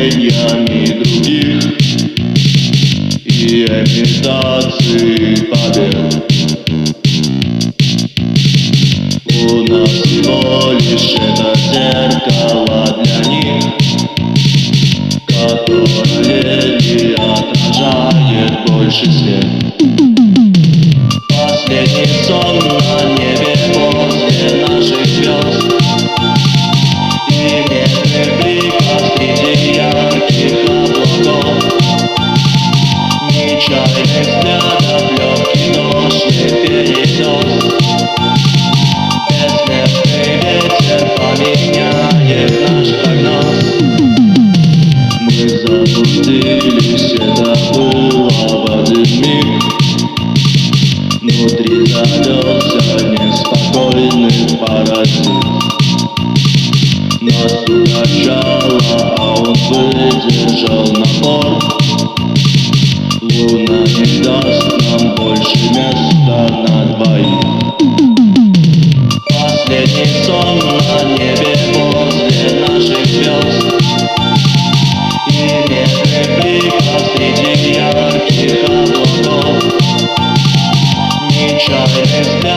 движениями других и имитацией побед. У нас всего лишь это зеркало для них, которое не отражает больше свет. Последний сон на небе после наших звезд и медных бликов среди ярких облаков, нечаянных взглядов, легкий ночный перенос. Бессмертный ветер поменяет наш прогноз. Мы заблудились, это было в один миг. Внутри завелся неспокойный паразит. Нас угощало, а он выдержал напор. Луна не даст нам больше места на двоих. Последний сон на небе возле наших звезд и медных бликов среди ярких облаков, нечаянных взглядов.